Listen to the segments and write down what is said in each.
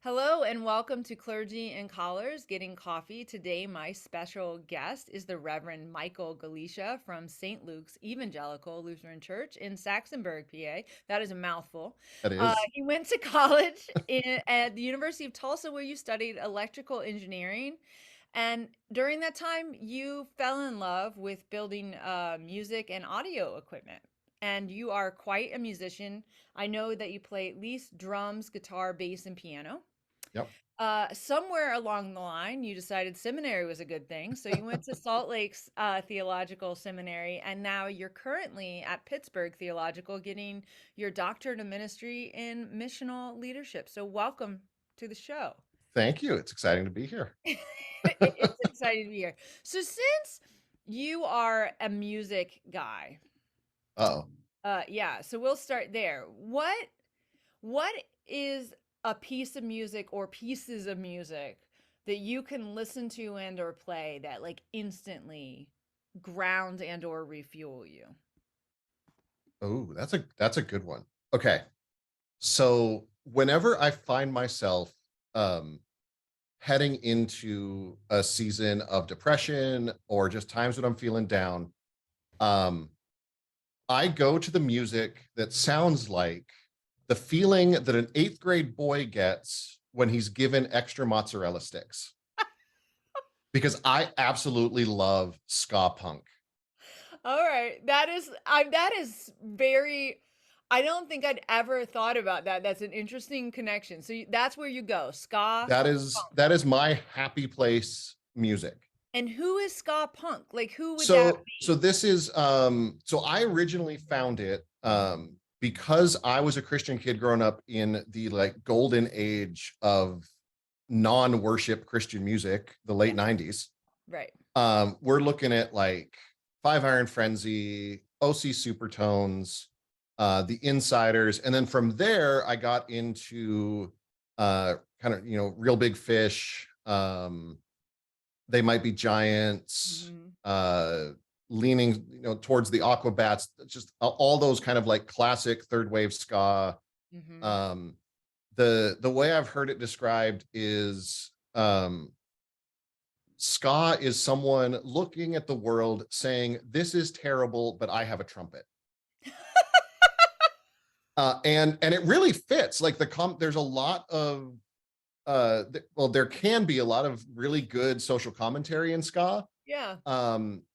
Hello and welcome to Clergy and Collars Getting Coffee. Today, my special guest is the Reverend Michael Galica from St. Luke's Evangelical Lutheran Church in Saxonburg, PA. That is a mouthful. That is. He went to college at the University of Tulsa, where you studied electrical engineering. And during that time, you fell in love with building music and audio equipment. And you are quite a musician. I know that you play at least drums, guitar, bass, and piano. Yep. Somewhere along the line, you decided seminary was a good thing. So you went to Salt Lake's Theological Seminary, and now you're currently at Pittsburgh Theological getting your doctorate of ministry in missional leadership. So welcome to the show. Thank you. It's exciting to be here. It's exciting to be here. So since you are a music guy, Oh, yeah, so we'll start there. What is a piece of music or pieces of music that you can listen to and or play that like instantly ground and or refuel you? oh, that's a good one. Okay. So whenever I find myself um heading into a season of depression or just times when I'm feeling down, um, I go to the music that sounds like the feeling that an eighth grade boy gets when he's given extra mozzarella sticks. Because I absolutely love ska punk. All right. That is very I don't think I'd ever thought about that. That's an interesting connection. So that's where you go. Ska punk. That is my happy place music. And who is ska punk? Like who would that So be? this is so I originally found it because I was a Christian kid growing up in the like golden age of non-worship Christian music, the late Yeah, 90s. right. We're looking at like Five Iron Frenzy, OC Supertones, the Insiders, and then from there I got into kind of Real Big Fish, They Might Be Giants, Mhm. leaning towards the Aquabats, just all those kind of like classic third wave ska. Mhm. Um, the way I've heard it described is ska is someone looking at the world saying, "This is terrible, but I have a trumpet." And it really fits. Like there's a lot of well, there can be a lot of really good social commentary in ska. Yeah.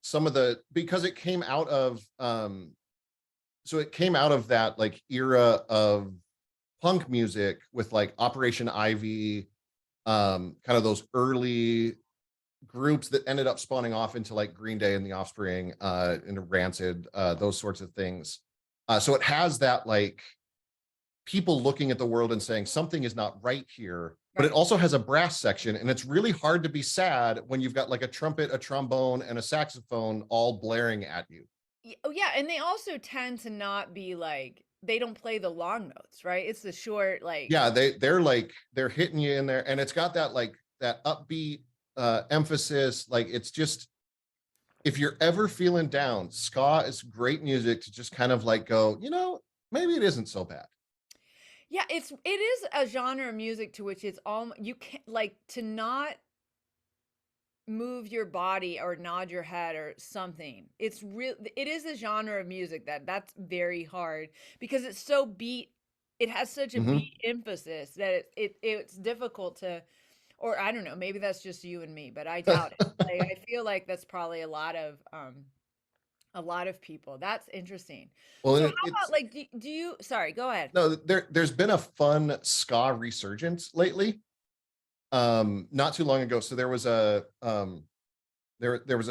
Some of the because it came out of so it came out of that like era of punk music with like Operation Ivy, kind of those early groups that ended up spawning off into like Green Day and the Offspring, into Rancid, those sorts of things. So it has that like people looking at the world and saying something is not right here, but it Right. also has a brass section, and it's really hard to be sad when you've got like a trumpet, a trombone, and a saxophone all blaring at you. Oh, yeah, and they also tend to not be like they don't play the long notes, right? It's the short, like Yeah, they're like they're hitting you in there, and it's got that like that upbeat emphasis. Like it's just if you're ever feeling down, ska is great music to just kind of like go, maybe it isn't so bad. yeah, it is a genre of music to which it's all you can't like to not move your body or nod your head or something. It is a genre of music that's very hard because it's so beat it has such a Hmm. beat emphasis that it's difficult to or I don't know, maybe that's just you and me, but I doubt it. Like I feel like that's probably a lot of people. That's interesting. Well, So and how about it's like do you sorry, go ahead. no, there's been a fun ska resurgence lately. Not too long ago. So there was a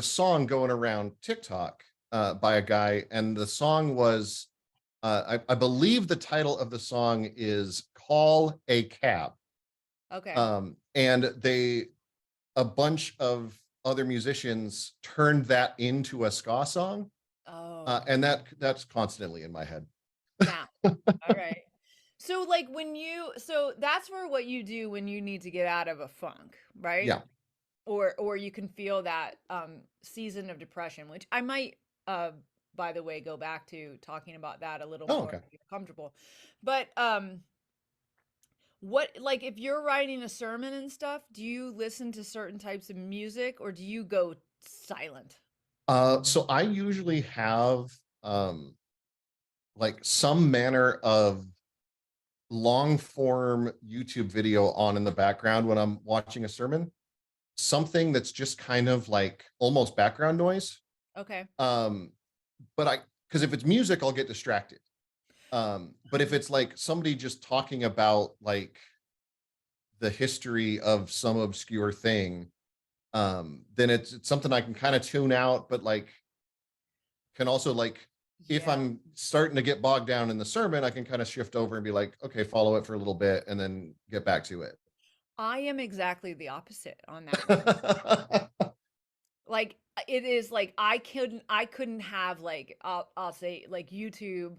song going around TikTok by a guy, and the song was I believe the title of the song is "Call a Cab." Okay. And they a bunch of other musicians turned that into a ska song, Oh, and that's constantly in my head. yeah. All right. So like so that's for what you do when you need to get out of a funk, right? Yeah. Or you can feel that season of depression, which I might by the way go back to talking about that a little Oh, more okay. if you're comfortable. But What, like, if you're writing a sermon and stuff, do you listen to certain types of music or do you go silent? So I usually have um like some manner of long form YouTube video on in the background when I'm watching a sermon, something that's just kind of like almost background noise. Okay. Um, but because if it's music, I'll get distracted. But if it's like somebody just talking about like the history of some obscure thing, then it's something I can kind of tune out, but like can also like if Yeah. I'm starting to get bogged down in the sermon, I can kind of shift over and be like, okay, follow it for a little bit and then get back to it. I am exactly the opposite on that. Like, it is like I couldn't have, like, I'll say, like, YouTube,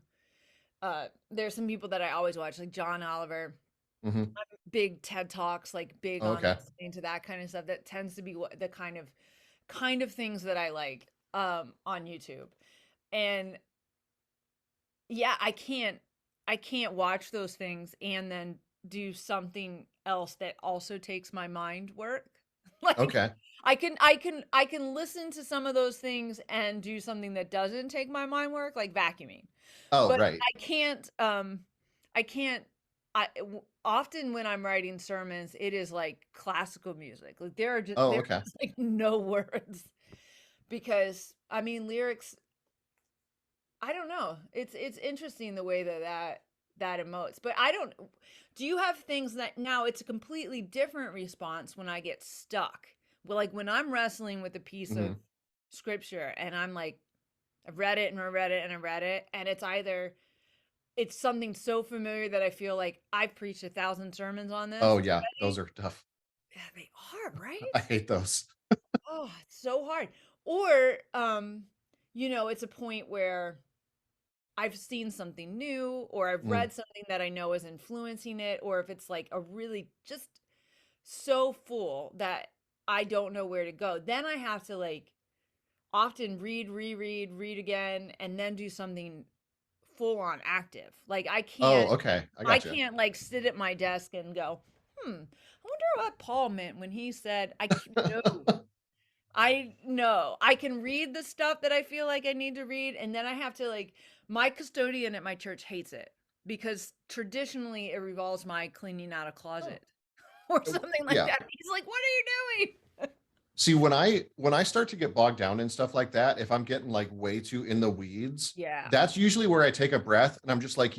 there's some people that I always watch, like John Oliver, Mhm. big TED Talks, like, big on Okay. listening to that kind of stuff. That tends to be what the kind of things that I like, on YouTube. And yeah, I can't watch those things and then do something else that also takes my mind work. Like, Okay. I can listen to some of those things and do something that doesn't take my mind work, like vacuuming. Oh, But right. I can't often when I'm writing sermons, it is like classical music. Like, Oh, there's okay. just like no words because I mean lyrics, I don't know. It's interesting the way that emotes. But I don't, do you have things that now it's a completely different response when I get stuck? Well, like when I'm wrestling with a piece of Mhm. scripture and I'm like, I've read it and I read it and I read it, and it's either it's something so familiar that I feel like I've preached 1,000 sermons on Oh, this yeah. Those already. are tough. Yeah, they are, right? I hate those. Oh, it's so hard. Or it's a point where I've seen something new or I've Mm. read something that I know is influencing it, or if it's like a really just so full that I don't know where to go, then I have to like often read, reread, read again, and then do something full on active. Like I Oh, can't okay. I I gotcha. can't like sit at my desk and go, I wonder what Paul meant when he said no. I know. I can read the stuff that I feel like I need to read, and then I have to like my custodian at my church hates it because traditionally it revolves my cleaning out a Oh. closet or something like Yeah. that. He's like, "What are you doing?" See, when I start to get bogged down in stuff like that, if I'm getting like way too in the weeds, Yeah. that's usually where I take a breath and I'm just like,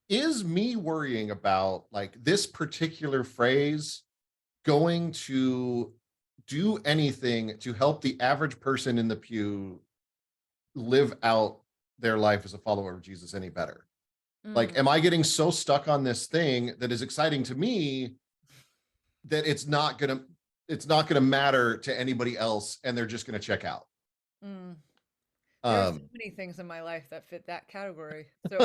is me worrying about like this particular phrase going to do anything to help the average person in the pew live out their life as a follower of Jesus any better? Like, Mm. am I getting so stuck on this thing that is exciting to me that it's not gonna matter to anybody else and they're just gonna check out? Mm. There are so Um many things in my life that fit that category. So,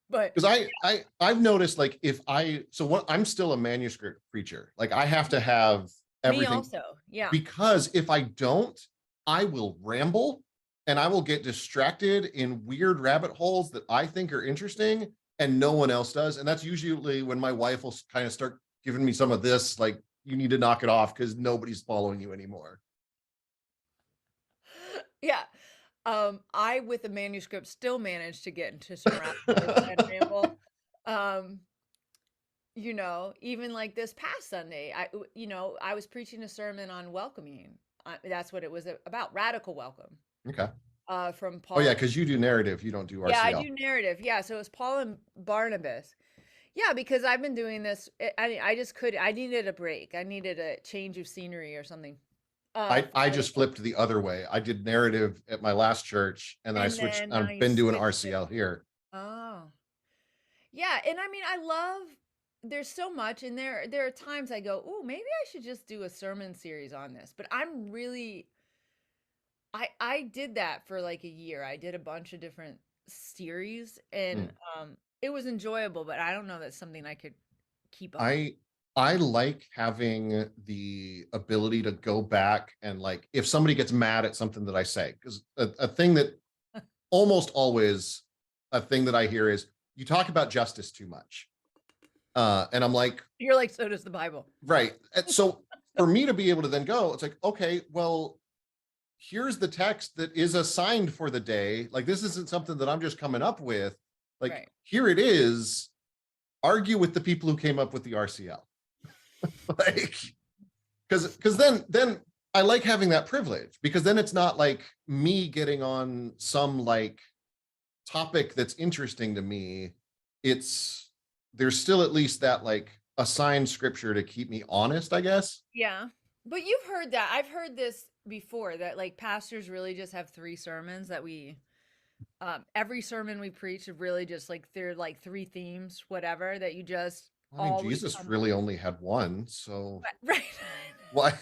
but because I've noticed like if I so what I'm still a manuscript preacher. Like I have to have me everything also. Yeah. because if I don't, I will ramble and I will get distracted in weird rabbit holes that I think are interesting and no one else does. And that's usually when my wife will kind of start giving me some of this, like, you need to knock it off because nobody's following you anymore. Yeah. I, with a manuscript, still managed to get into some rabbit holes and ramble. Um, even like this past Sunday, I was preaching a sermon on welcoming. That's what it was about, radical welcome. Okay. From Oh Paul yeah, and because you do narrative, you don't do yeah, I RCL. do narrative. Yeah, so it was Paul and Barnabas. Yeah, because I've been doing this. I just could. I needed a break. I needed a change of scenery or something. I Following just flipped the other way. I did narrative at my last church and then I and switched. then now I've you been doing switched it. RCL here. Oh. Yeah, and I mean, I love there's so much in there. There are times I go, "Oh, maybe I should just do a sermon series on this." But I'm really I did that for like a year. I did a bunch of different series and Mm. it was enjoyable, but I don't know that's something I could keep up. I I like having the ability to go back and like if somebody gets mad at something that I say, because a thing that almost always a thing that I hear is, you talk about justice too much. And I'm like, You're like, so does the Bible. right. And so for me to be able to then go, it's like, okay, well, here's the text that is assigned for the day. Like, this isn't something that I'm just coming up with. Like, Right. here it is. Argue with the people who came up with the RCL. Like, because then I like having that privilege, because then it's not like me getting on some like topic that's interesting to me. It's there's still at least that like assigned scripture to keep me honest, I guess. Yeah. But you've heard that. I've heard this before that like pastors really just have three sermons that we every sermon we preach is really just like they're like three themes, whatever, that you just I mean, always Jesus come really only had one, so right. why why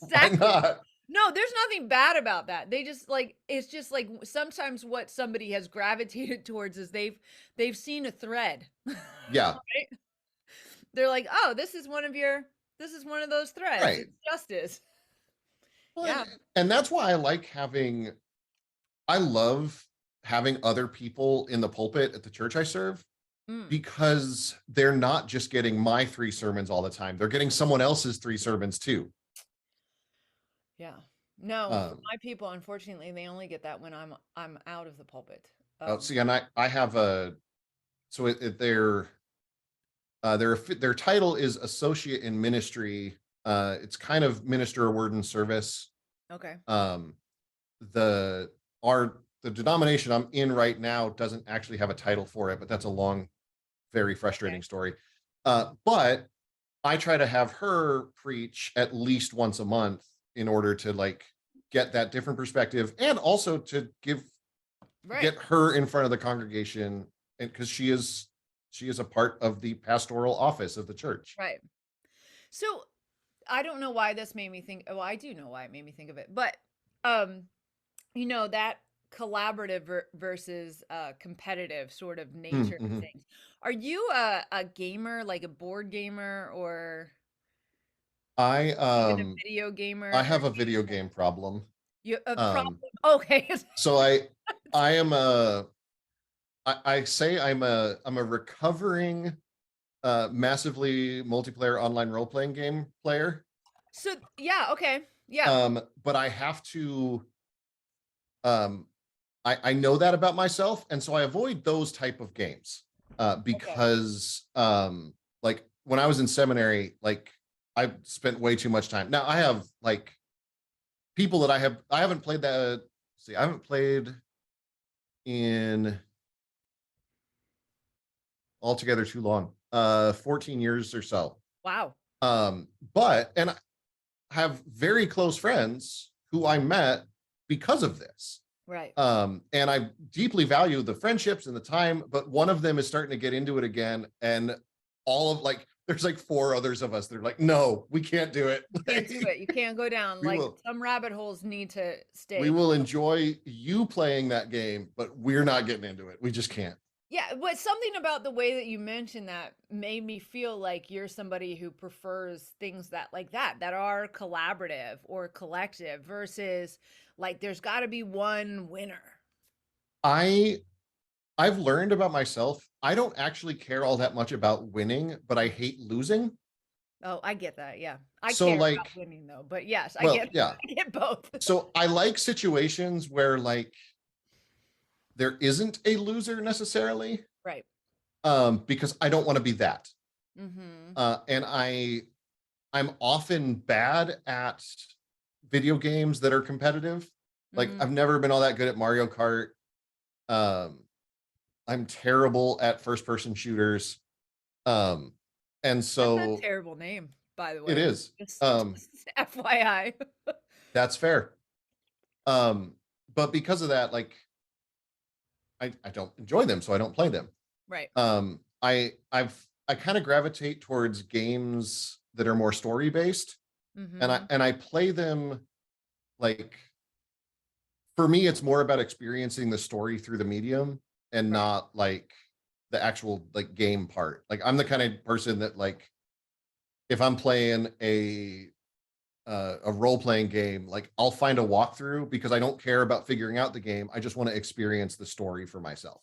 Exactly. not? No, there's nothing bad about that. They just like it's just like sometimes what somebody has gravitated towards is they've seen a thread. Yeah, Right? They're like, "Oh, this is one of those threads. right. It's justice." Well, Yeah. and that's why I love having other people in the pulpit at the church I serve, Mm, because they're not just getting my three sermons all the time. They're getting someone else's three sermons too. yeah. No, for Um, my people, unfortunately, they only get that when I'm out of the pulpit. See, and I have a so their title is associate in ministry. It's kind of minister a word in service. Okay. Um, the the denomination I'm in right now doesn't actually have a title for it, but that's a long, very Okay. frustrating story. But I try to have her preach at least once a month in order to like get that different perspective, and also to Right. get her in front of the congregation, and because she is a part of the pastoral office of the church. Right. So, I don't know why this made me think well, I do know why it made me think of it. But um that collaborative versus competitive sort of nature of Mhm. things. Are you a gamer, like a board gamer or I even a um video gamer I have a video occasionally? game problem. You a problem? Um Okay. so I am a I say I'm a recovering massively multiplayer online role-playing game player. So yeah, okay. Yeah. But I have to um I know that about myself, and so I avoid those type of games. Okay. Because like when I was in seminary, like I spent way too much time. Now I have like people that I haven't played that see, I haven't played in altogether too long. 14 years or so. Wow. But and I have very close friends who I met because of this. Right. And I deeply value the friendships and the time, but one of them is starting to get into it again. And all of like, there's like four others of us that are like, no, we can't do it. Can't do it. You can't go down. we Like will, some rabbit holes need to we stay will closed. enjoy you playing that game, but we're not getting into it. We just can't. Yeah, but something about the way that you mentioned that made me feel like you're somebody who prefers things that are collaborative or collective versus like there's got to be one winner. I I've learned about myself. I don't actually care all that much about winning, but I hate losing. Oh, I get that. Yeah. I So care about like, winning though. But yes, I well, get yeah. I get both. So I like situations where like there isn't a loser necessarily, Right. because I don't want to be that. Mhm. And I'm often bad at video games that are competitive. Like Mhm. I've never been all that good at Mario Kart. Um, I'm terrible at first person shooters. Um, and That's a so terrible name, by the it way. is. Just FYI. That's fair. Um, but because of that, like I don't enjoy them, so I don't play them. Right. I kind of gravitate towards games that are more story based, and Mhm. I play them like, for me it's more about experiencing the story through the medium and Right. not like the actual like game part. Like I'm the kind of person that like if I'm playing a role playing game, like I'll find a walkthrough because I don't care about figuring out the game. I just want to experience the story for myself.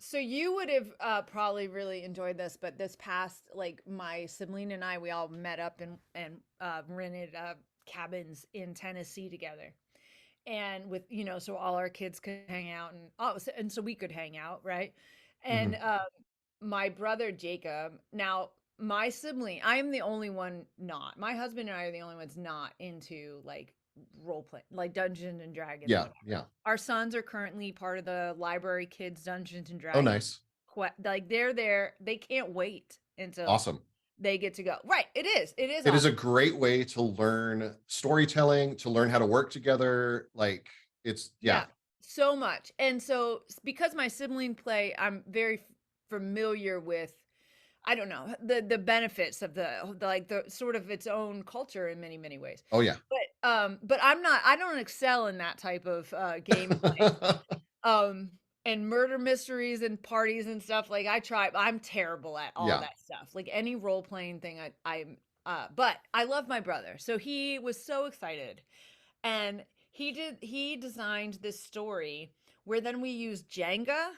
So you would have probably really enjoyed this, but this past, like my sibling and I, we all met up and rented cabins in Tennessee together, and with so all our kids could hang out, and so we could hang out, right? And Mhm. my brother Jacob, now my sibling, I am the only one not. My husband and I are the only ones not into like role play, like Dungeons and Dragons, Yeah, whatever. yeah. Our sons are currently part of the library kids Dungeons and Oh, Dragons. nice. Like they're there, they can't wait until Awesome. they get to go. Right, it is. It is It is a awesome. great way to learn storytelling, to learn how to work together, like, it's yeah. Yeah, so much. And so because my sibling play, I'm very familiar with, I don't know, the benefits of the like the sort of its own culture in many ways. Oh, yeah. But I don't excel in that type of gameplay. Um and murder mysteries and parties and stuff, like I'm terrible at all Yeah. that stuff. Like any role playing thing I'm but I love my brother. So he was so excited, and he designed this story where then we use Jenga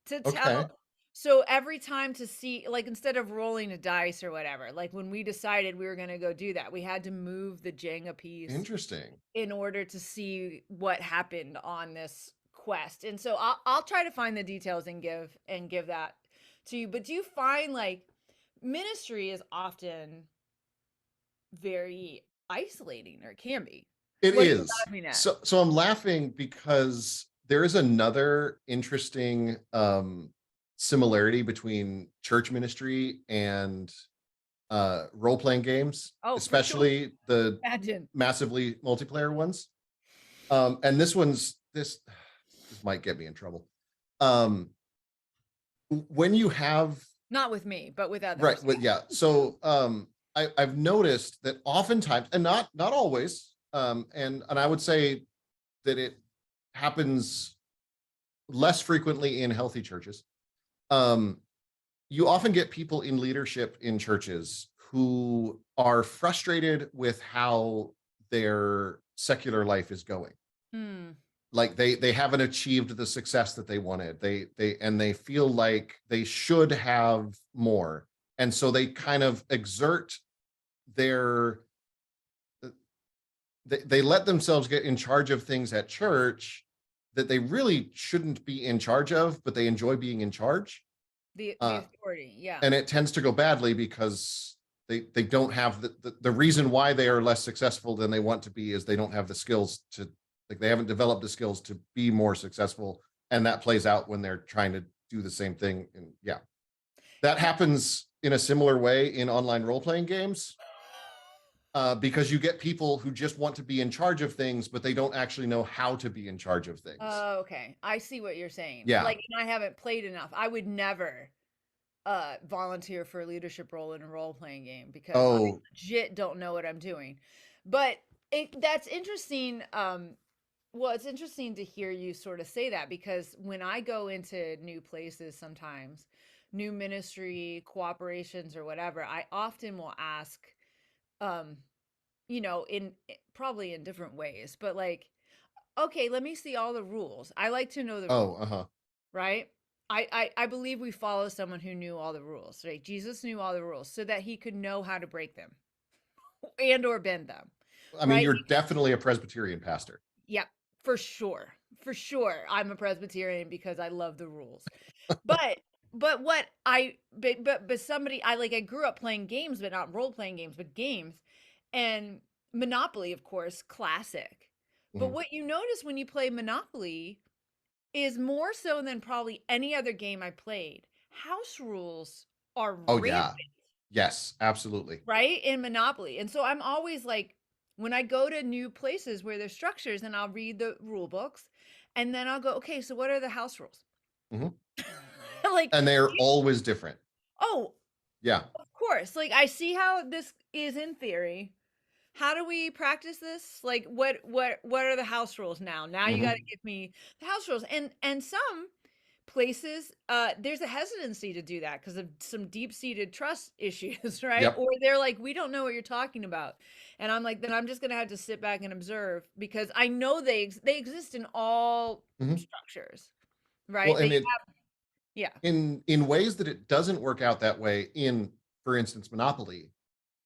to Okay. tell. So every time to see, like, instead of rolling a dice or whatever, like when we decided we were going to go do that, we had to move the Jenga piece Interesting. in order to see what happened on this quest. And so I'll try to find the details and give that to you. But do you find like ministry is often very isolating, or it can be? It What are you is. laughing at? So I'm laughing because there is another interesting, similarity between church ministry and, role-playing games, Oh, for sure. especially the Imagine. massively multiplayer ones. And this might get me in trouble. Um, when you have Not with me, but with right, others. well, yeah. So, I've noticed that oftentimes, and not always, and I would say that it happens less frequently in healthy churches. Um, you often get people in leadership in churches who are frustrated with how their secular life is going. Hmm. Like they haven't achieved the success that they wanted. They feel like they should have more. And so they kind of exert their they let themselves get in charge of things at church that they really shouldn't be in charge of, but they enjoy being in charge. The Uh, authority, yeah. and it tends to go badly because they don't have the reason why they are less successful than they want to be is they don't have the skills to, like, they haven't developed the skills to be more successful, and that plays out when they're trying to do the same thing. And yeah, that Yeah. happens in a similar way in online role-playing games, because you get people who just want to be in charge of things, but they don't actually know how to be in charge of things. Oh, okay. I see what you're saying. Yeah. Like, and I haven't played enough. I would never volunteer for a leadership role in a role playing game because I Oh. legit don't know what I'm doing. But that's interesting. Well, it's interesting to hear you sort of say that, because when I go into new places, sometimes new ministry cooperations or whatever, I often will ask, um, in probably in different ways, but like, okay, let me see all the rules. I like to know the Oh. rules, Uh-huh. right? I believe we follow someone who knew all the rules, right? Jesus knew all the rules so that he could know how to break them and or bend them, I mean, right? you're definitely a Presbyterian pastor. Yeah, for sure. For sure. I'm a Presbyterian because I love the rules. But but somebody, I grew up playing games, but not role playing games, but games. And Monopoly, of course, classic. But Mhm. what you notice when you play Monopoly is, more so than probably any other game I played, house rules are Oh, yeah. rampant, Yes, absolutely. right? In Monopoly. And so I'm always like, when I go to new places where there's structures, and I'll read the rule books, and then I'll go, okay, so what are the house rules? Mhm. Like, And they're always different. oh, Yeah. of course. Like, I see how this is in theory. How do we practice this? Like, what are the house rules now? Now you got Mhm. to give me the house rules. And some places, there's a hesitancy to do that because of some deep-seated trust issues, right? Yep. Or they're like, we don't know what you're talking about. And I'm like, then I'm just gonna have to sit back and observe, because I know they exist in all Mhm. structures, Well, right? and it Yeah. in ways that it doesn't work out that way in, for instance, Monopoly.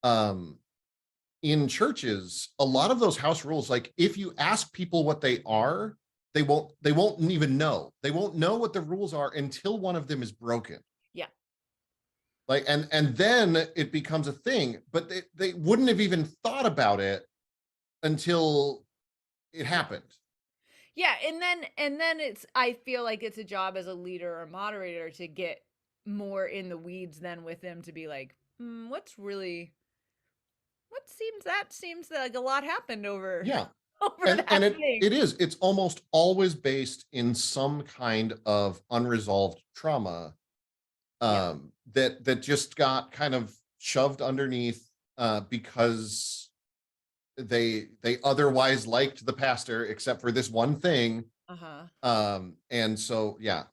Um, in churches, a lot of those house rules, like if you ask people what they are, they won't even know. They won't know what the rules are until one of them is broken. Yeah. Like, and then it becomes a thing, but they wouldn't have even thought about it until it Yeah. happened. Yeah, and then it's I feel like it's a job as a leader or moderator to get more in the weeds than with them to be like, what's really what seems like a lot happened over Yeah. over And that it thing. it is, it's almost always based in some kind of unresolved trauma, Yeah. that just got kind of shoved underneath, because they otherwise liked the pastor except for this one thing. Uh-huh. And so yeah.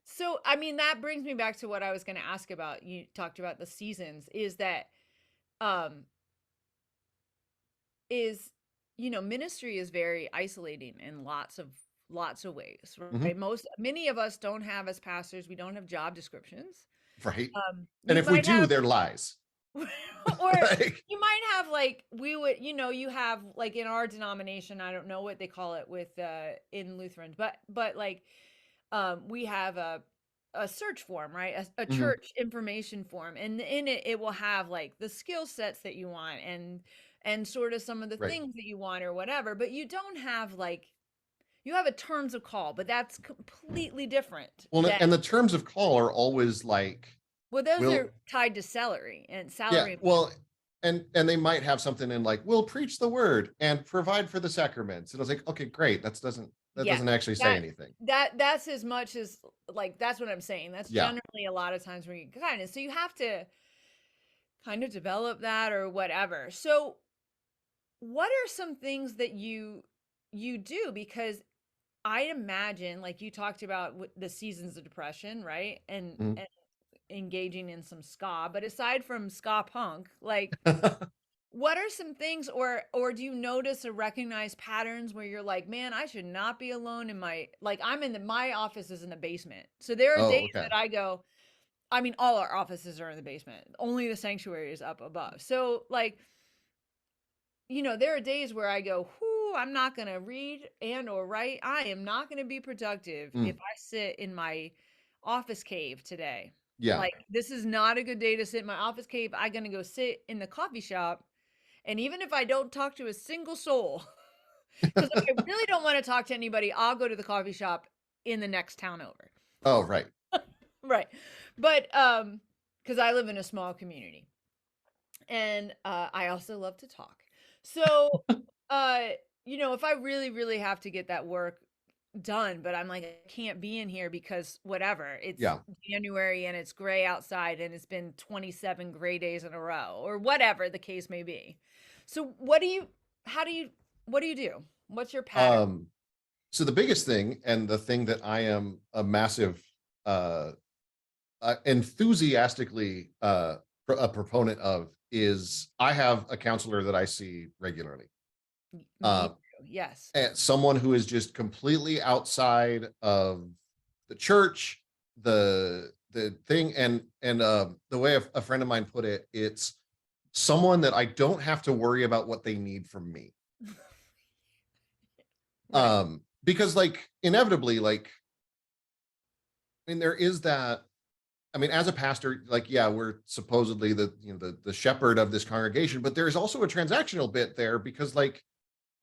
So, I mean, that brings me back to what I was going to ask about. You talked about the seasons. Is that um is ministry is very isolating in lots of ways, Mhm. right? Most Many of us don't have, as pastors, we don't have job descriptions. Right. And You if we might do, have they're lies. or Like, you might have like we would, you have like in our denomination, I don't know what they call it with in Lutheran, but like we have a search form, right? A mhm, church information form, and in it it will have like the skill sets that you want and sort of some of the right. things that you want or whatever, but you don't have like you have a terms of call, but that's completely different Well, than and the terms of call are always like, well, those will, are tied to salary and yeah, salary. well, and they might have something in like, we'll preach the word and provide for the sacraments. And I was like, okay, great. That Yeah, doesn't actually say that anything. that's as much as like that's what I'm saying. That's Yeah. generally a lot of times where you kind of so you have to kind of develop that or whatever. So, what are some things that you do? Because I imagine, like you talked about the seasons of depression, right? Mhm. And engaging in some ska, but aside from ska punk, like what are some things or do you notice or recognize patterns where you're like, "Man, I should not be alone in my like I'm in the my office is in the basement." So there are Oh, days okay. that I go, I mean, all our offices are in the basement. Only the sanctuary is up above. So like, there are days where I go, "Whoo, I'm not going to read and or write. I am not going to be productive if Mm, I sit in my office cave today." yeah. Like, this is not a good day to sit in my office cave. I'm going to go sit in the coffee shop. And even if I don't talk to a single soul, because if I really don't want to talk to anybody, I'll go to the coffee shop in the next town over. Oh, right. Right. But because I live in a small community and I also love to talk. So uh, if I really, really have to get that work done, but I'm like, I can't be in here because whatever, it's Yeah. January and it's gray outside and it's been 27 gray days in a row or whatever the case may be. So how do you, what do you do? What's your pattern? Um, so the biggest thing, and the thing that I am a massive, uh, enthusiastically, a proponent of, is I have a counselor that I see regularly. Me Uh, too. Yes. and someone who is just completely outside of the church, the thing, and the way a friend of mine put it, it's someone that I don't have to worry about what they need from me. Right. Because like inevitably, like, I mean, there is that. I mean, as a pastor, like, yeah, we're supposedly the shepherd of this congregation, but there is also a transactional bit there because like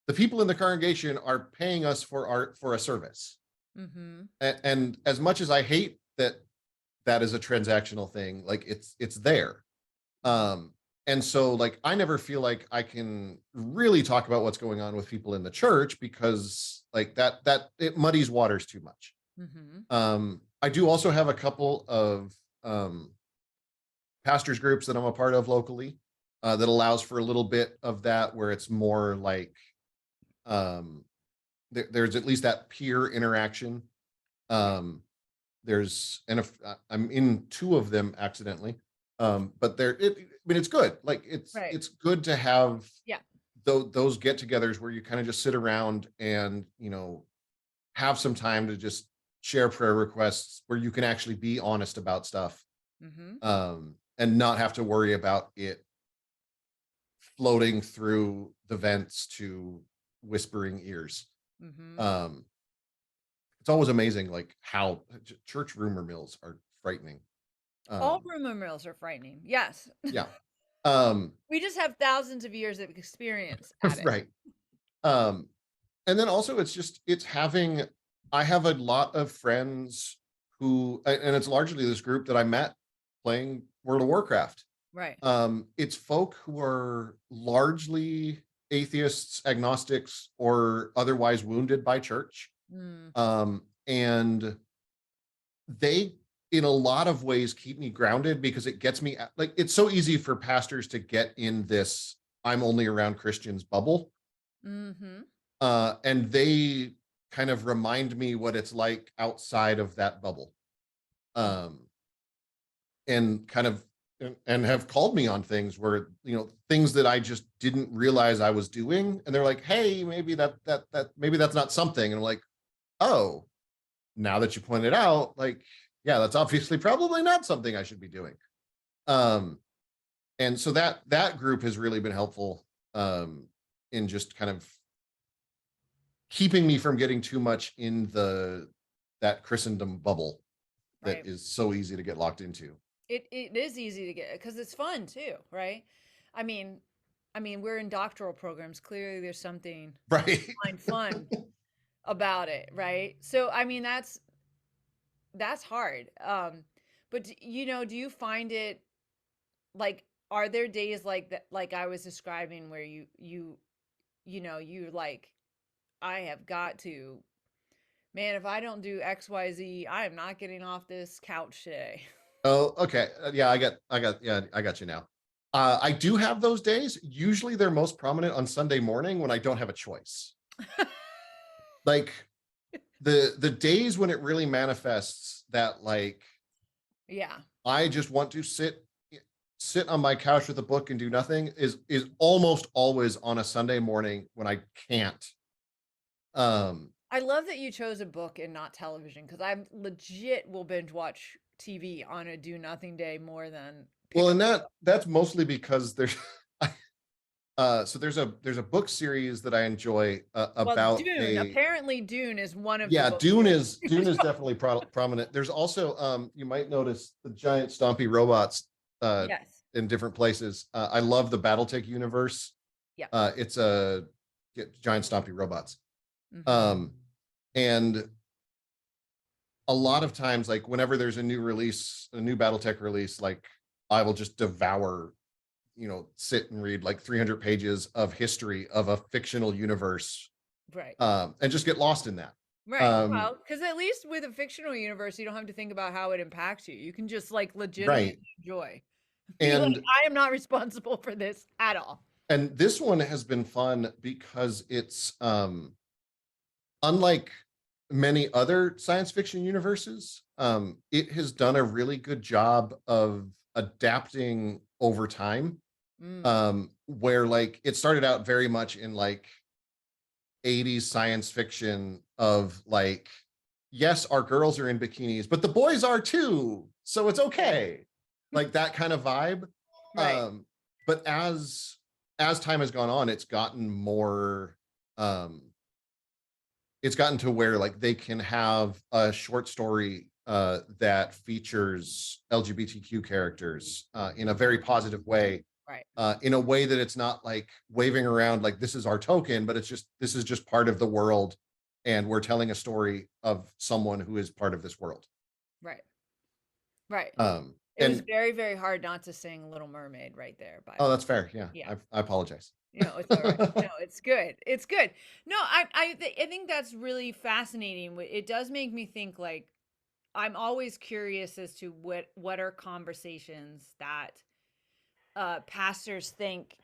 the people in the congregation are paying us for a service. Mhm. And as much as I hate that that is a transactional thing, like it's there. Mhm. Um, and so like I never feel like I can really talk about what's going on with people in the church because like that it muddies waters too much. Mhm. I do also have a couple of um pastors groups that I'm a part of locally, that allows for a little bit of that where it's more like, um there's at least that peer interaction. Yeah. Um, there's and if I'm in two of them accidentally, but I mean, it's good. Like Right. it's good to have Yeah. those get-togethers where you kind of just sit around and have some time to just share prayer requests where you can actually be honest about stuff, Mhm. and not have to worry about it floating through the vents to whispering ears. Mhm. Um, it's always amazing, like how church rumor mills are frightening. All Um, rumor mills are frightening. Yes. yeah. Um, We just have thousands of years of experience at it. right. Um, and then also it's having, I have a lot of friends who, and it's largely this group that I met playing World of Warcraft. Right. It's folk who are largely atheists, agnostics, or otherwise wounded by church. Mm. And they, in a lot of ways, keep me grounded because it gets me like, it's so easy for pastors to get in this I'm only around Christians bubble. Mhm. And they kind of remind me what it's like outside of that bubble. Mhm. Um, and kind of, and have called me on things where, things that I just didn't realize I was doing, and they're like, hey, maybe maybe that's not something. And I'm like, oh, now that you pointed out, like, yeah, that's obviously probably not something I should be doing. um and so that group has really been helpful, in just kind of keeping me from getting too much in that Christendom bubble that Right. is so easy to get locked into. It is easy to get because it's fun too, right? I mean we're in doctoral programs. Clearly there's something Right. find fun about it, right? So that's hard. But do you find it like are there days like that like I was describing where you like I have got to man, if I don't do XYZ, I am not getting off this couch today. Oh, okay. Yeah, yeah, I got you now. I do have those days. Usually they're most prominent on Sunday morning when I don't have a choice. Like the days when it really manifests that, like, Yeah. I just want to sit on my couch with a book and do nothing, is almost always on a Sunday morning when I can't. Um I love that you chose a book and not television because I legit will binge watch TV on a do nothing day more than well, pick up and a that's mostly because there's so there's a book series that I enjoy, well, about Dune. a Apparently, Dune is one of the yeah, books Dune is definitely prominent. There's also, you might notice the giant stompy robots, uh Yes. in different places. I love the Battletech universe. Yep. It's a giant stompy robots. Mhm. um and a lot of times, like, whenever there's a new Battletech release, like, I will just devour, sit and read like 300 pages of history of a fictional universe, Right. and just get lost in that. Right. um Well, because at least with a fictional universe, you don't have to think about how it impacts you. You can just like legitimately right. enjoy. Be like, and I am not responsible for this at all. and this one has been fun because it's, unlike many other science fiction universes, it has done a really good job of adapting over time. Mm, Where, like, it started out very much in like 80s science fiction of like, yes, our girls are in bikinis, but the boys are too, so it's okay. Like that kind of vibe. right. Um, but as time has gone on, um it's gotten to where, like, they can have a short story, that features LGBTQ characters, in a very positive way, Right. in a way that it's not like waving around like this is our token, but this is just part of the world, and we're telling a story of someone who is part of this world. Right. Right. It was And very, very hard not to sing Little Mermaid right there, by oh, the way. that's fair. Yeah, Yeah. I apologize. It's all right. No, it's good. It's good. No, I think that's really fascinating. It does make me think like I'm always curious as to what are conversations that pastors think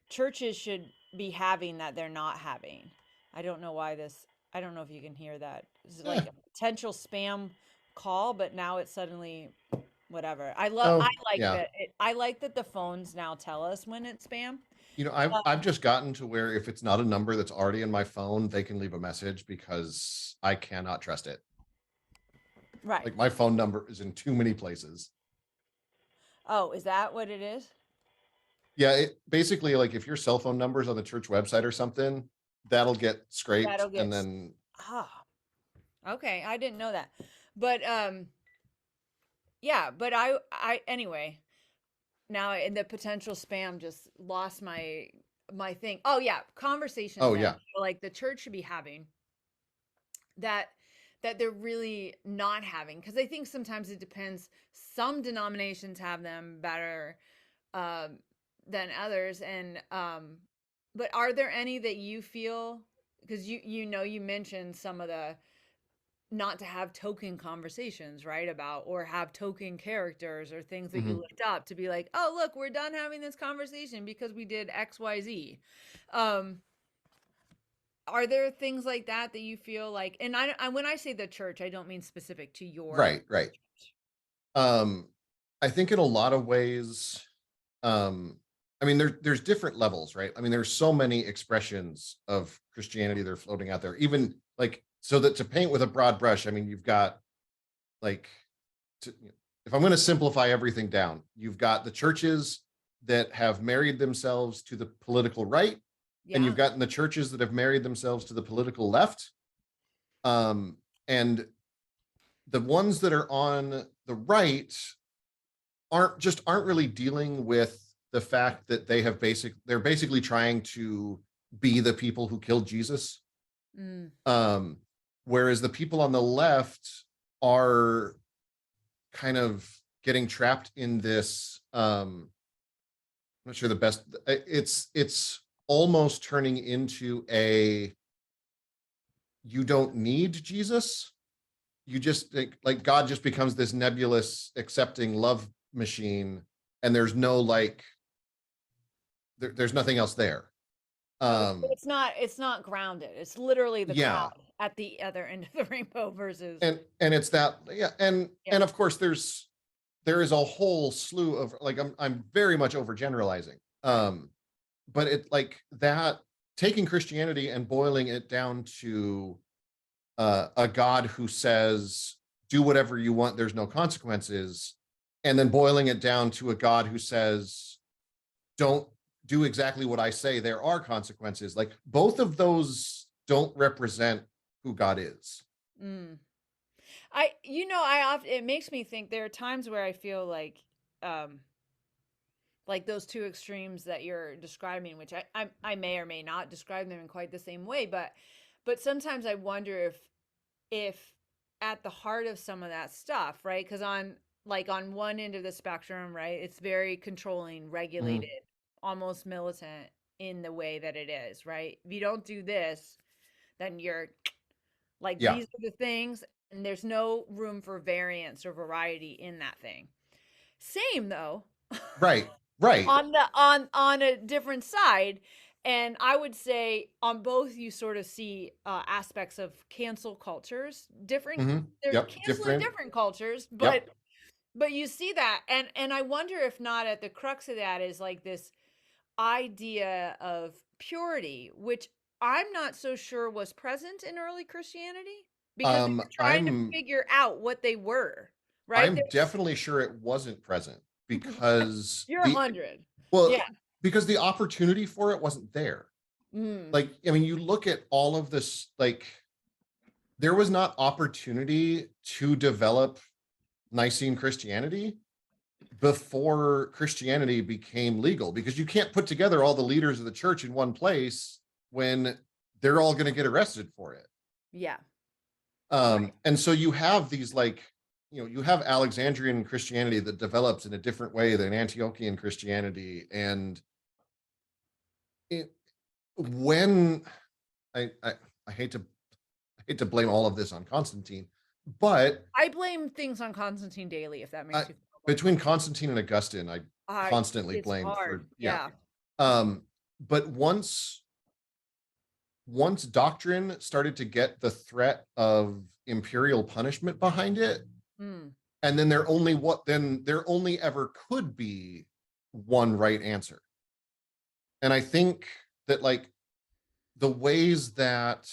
churches should be having that they're not having. I don't know why this. I don't know if you can hear that. It's Eh, like a potential spam call, but now it's suddenly whatever. I oh like yeah. that I like that the phones now tell us when it's spam. I've just gotten to where if it's not a number that's already in my phone, they can leave a message because I cannot trust it. Right. Like my phone number is in too many places. Oh, is that what it is? Yeah, it basically, like if your cell phone number is on the church website or something, that'll get scraped, That'll and get then ah, okay, I didn't know that. But yeah, but I anyway, now in the potential spam just lost my thing. Oh yeah, conversations oh that yeah. I feel like the church should be having that they're really not having, because I think sometimes it depends. Some denominations have them better um than others, and but are there any that you feel, because you mentioned some of the not to have token conversations, right? About, or have token characters or things that you Mhm. looked up to be like, oh, look, we're done having this conversation because we did XYZ. Um, are there things like that that you feel like, and when I say the church, I don't mean specific to your Right, right. Um, I think in a lot of ways, I mean, there's different levels, right? I mean, there's so many expressions of Christianity that are floating out there. Even like, so that to paint with a broad brush, I mean, you've got like, if I'm going to simplify everything down, you've got the churches that have married themselves to the political right, and Yeah. you've gotten the churches that have married themselves to the political left. Um, and the ones that are on the right aren't really dealing with the fact that they're basically trying to be the people who killed Jesus. Mm. Um, whereas the people on the left are kind of getting trapped in this. I'm not sure the best. It's almost turning into a you don't need Jesus. You just like God just becomes this nebulous accepting love machine, and there's no like there's nothing else there. Oh, Um, it's not grounded. It's literally the yeah, cloud at the other end of the rainbow versus and it's that, yeah, yeah. and of course there is a whole slew of like I'm very much overgeneralizing. But it like that taking Christianity and boiling it down to a God who says do whatever you want, there's no consequences, and then boiling it down to a God who says don't do exactly what I say, there are consequences. Like both of those don't represent who God is. Mm. I often, it makes me think there are times where I feel um like those two extremes that you're describing, which I may or may not describe them in quite the same way, but sometimes I wonder if at the heart of some of that stuff, right? Because on one end of the spectrum, right, it's very controlling, regulated, Mhm. almost militant in the way that it is, right? If you don't do this, then you're like, Yeah, these are the things, and there's no room for variance or variety in that thing. Same though, right, right. on a different side, and I would say on both you sort of see aspects of cancel cultures, different, they're Yep, canceling different. different cultures, Yep. but you see that, and I wonder if not at the crux of that is like this idea of purity, which I'm not so sure was present in early Christianity, because they Um, were trying to I'm figure out what they were, right? I'm definitely sure it wasn't present because You're 100. Yeah. well, because the opportunity for it wasn't there. Mm. Like, I mean, you look at all of this, like, there was not opportunity to develop Nicene Christianity before Christianity became legal because you can't put together all the leaders of the church in one place when they're all going to get arrested for it. Yeah. Right. And so you have these like, you have Alexandrian Christianity that develops in a different way than Antiochian Christianity. And it, when I I hate to blame all of this on Constantine, but I blame things on Constantine daily, if that I, makes you feel better. between Constantine and Augustine, I constantly It's blamed hard. for, yeah. Yeah. But once doctrine started to get the threat of imperial punishment behind it, Mm. and then there only ever could be one right answer. And I think that like the ways that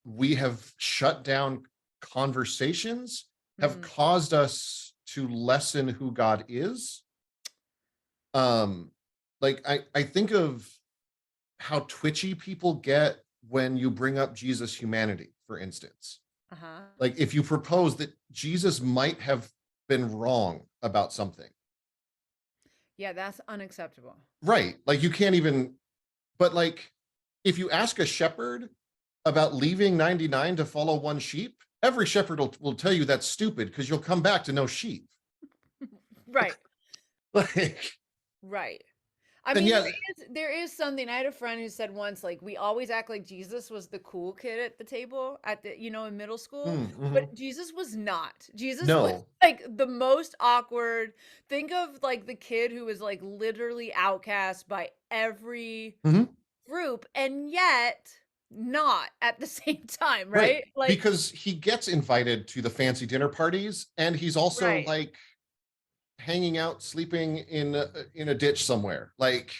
we have shut down conversations have Mhm. caused us to lessen who God is. Um, like I think of how twitchy people get when you bring up Jesus' humanity, for instance. Uh-huh. Like if you propose that Jesus might have been wrong about something, Yeah, that's unacceptable. right? Like you can't even, but like if you ask a shepherd about leaving 99 to follow one sheep, every shepherd will tell you that's stupid because you'll come back to no sheep. Right. Like, Right. I and mean, yeah, there is something. I had a friend who said once, like, we always act like Jesus was the cool kid at the table at the, in middle school, mhm. but Jesus was not. Jesus was No. like the most awkward. Think of like the kid who was like literally outcast by every Mhm. group and yet not at the same time, Right. right? Like, Because he gets invited to the fancy dinner parties and he's also right. like hanging out, sleeping in a ditch somewhere. Like,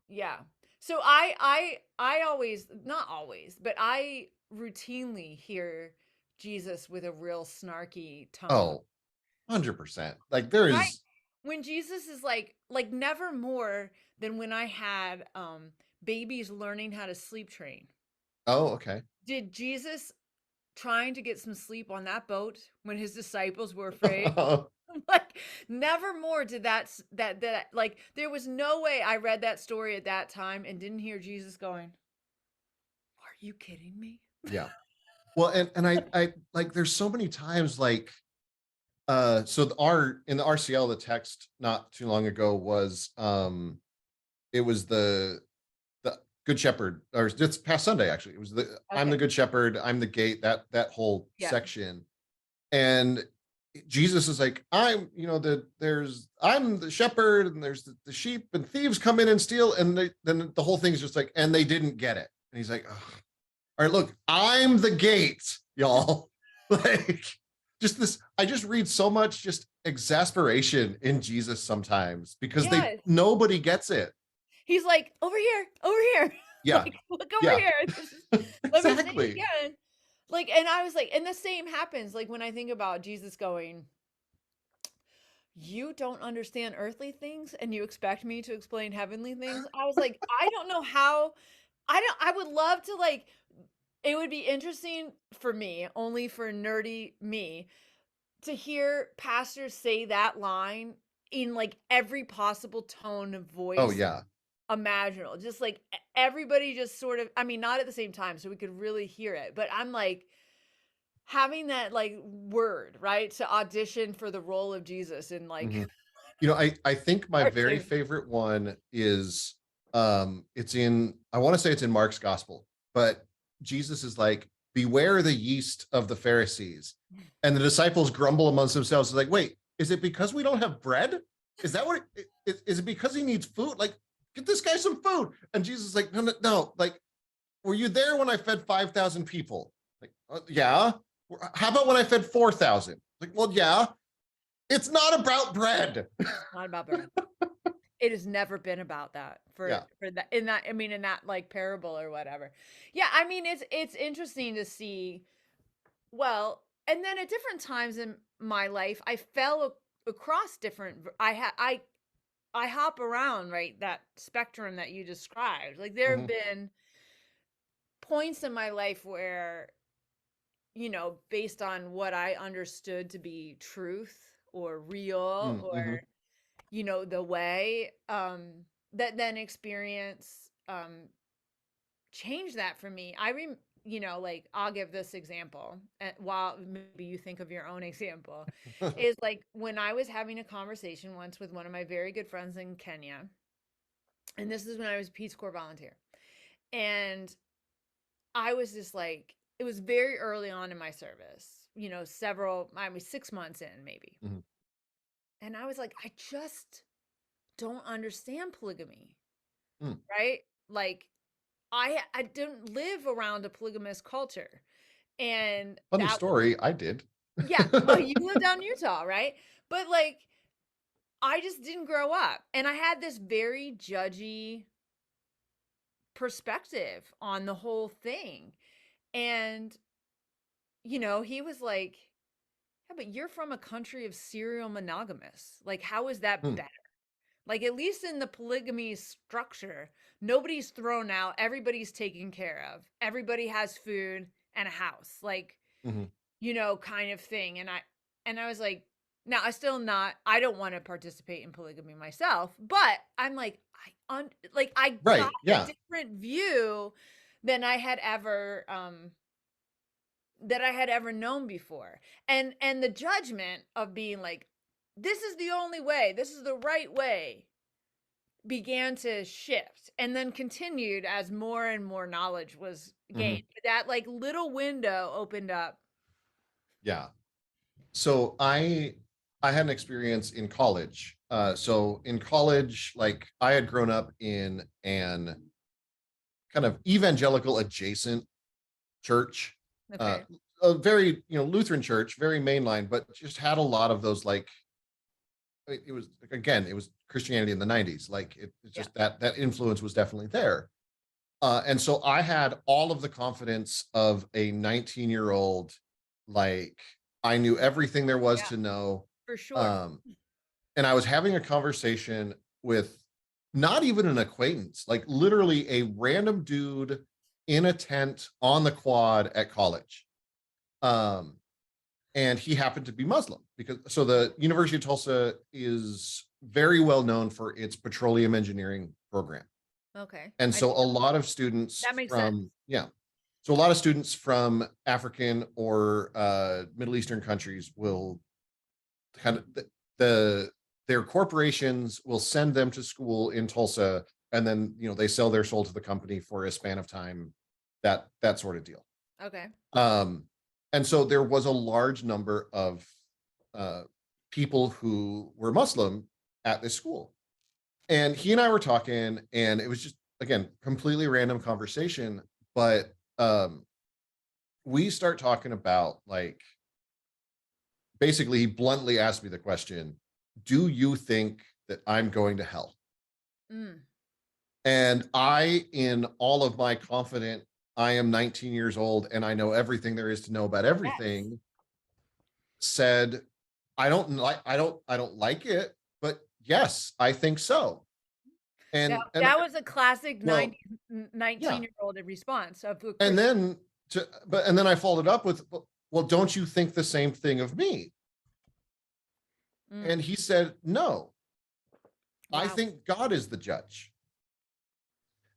Yeah. So I always, not always, but I routinely hear Jesus with a real snarky tone. oh, 100%. Like there Right? is, When Jesus is like never more than when I had babies learning how to sleep train. oh, okay. Did Jesus trying to get some sleep on that boat when his disciples were afraid? Like never more did that like there was no way I read that story at that time and didn't hear Jesus going, "Are you kidding me?" Yeah. Well, and I like there's so many times like so our in the RCL the text not too long ago was it was the good shepherd, or it's past Sunday actually. It was the I'm the Okay. good shepherd, I'm the gate, that whole Yeah. section. And Jesus is like, I'm the shepherd, and there's the sheep, and thieves come in and steal, and then the whole thing's just like, and they didn't get it. And he's like, "Ugh. All right, look, I'm the gate, y'all." Like, just this, I just read so much just exasperation in Jesus sometimes because they Yes. nobody gets it. He's like, "Over here, over here." Yeah, Like, "Look over yeah, here. This is let me say it exactly. again." Like, and I was like, and the same happens like when I think about Jesus going, "You don't understand earthly things and you expect me to explain heavenly things?" I was like, I don't know how I would love to like it would be interesting for me, only for nerdy me, to hear pastors say that line in like every possible tone of Oh voice yeah. imaginable. Just like everybody just sort of, I mean, not at the same time, so we could really hear it. But I'm like having that like word, right? To audition for the role of Jesus in like Mhm. I think my very cartoon. favorite one is it's in I want to say it's in Mark's gospel, but Jesus is like, beware the yeast of the Pharisees. And the disciples grumble amongst themselves. It's like, wait, is it because we don't have bread? Is that what is it because he needs food? Like, get this guy some food. And Jesus is like, no, no, no. Like, were you there when I fed 5,000 people? Like, yeah. How about when I fed 4,000? Like, well, yeah. It's not about bread. Not about bread. It has never been about that Yeah. for that in that I mean in that like parable or whatever. Yeah, I mean it's interesting to see. Well, and then at different times in my life, I fell across different. I hop around right that spectrum that you described. Like there have Mhm. been points in my life where based on what I understood to be truth or real Mm, or mhm. the way that then experience change that for me. Like I'll give this example while maybe you think of your own example is like when I was having a conversation once with one of my very good friends in Kenya, and this is when I was a Peace Corps volunteer, and I was just like, it was very early on in my service, I mean 6 months in maybe, Mhm. and I was like, I just don't understand polygamy, Mm. right? Like I didn't live around a polygamous culture. And Funny that was story, I did. yeah, well, you lived down in Utah, right? But like I just didn't grow up. And I had this very judgy perspective on the whole thing. And he was like, yeah, but you're from a country of serial monogamists. Like, how is that Hmm, better? Like, at least in the polygamy structure, nobody's thrown out, everybody's taken care of, everybody has food and a house, like, mhm, kind of thing. And I was like, now I don't want to participate in polygamy myself, but I'm like, I got right, a yeah, different view than I had ever known before. And the judgment of being like, this is the only way, this is the right way, began to shift and then continued as more and more knowledge was mhm, gained. But that like little window opened up. yeah. So I had an experience in college. So in college, like I had grown up in an kind of evangelical adjacent church, uh, Okay. a very Lutheran church, very mainline, but just had a lot of those like it was again it was Christianity in the 90s. Like it's Yeah. just that influence was definitely there. And so I had all of the confidence of a 19-year-old, like I knew everything there was Yeah, to know. for sure. Um, and I was having a conversation with not even an acquaintance, like literally a random dude in a tent on the quad at college. Um, and he happened to be Muslim because so the University of Tulsa is very well known for its petroleum engineering program. Okay. And I so didn't a know. lot of students That makes sense. from, yeah. So a lot of students from African or Middle Eastern countries will kind of the their corporations will send them to school in Tulsa, and then they sell their soul to the company for a span of time, that sort of deal. Okay. Um, and so there was a large number of uh, people who were Muslim at this school, and he and I were talking, and it was just again completely random conversation, but we start talking about like basically he bluntly asked me the question, do you think that I'm going to hell? Mm. And I, in all of my confident, I am 19 years old and I know everything there is to know about Yes. everything, said, I don't like it, but yes, I think so. That And that was a classic well, 90 yeah. 19-year-old response of a And Christian. then and then I followed up with, well, don't you think the same thing of me? Mm. And he said, no, I Wow. think God is the judge.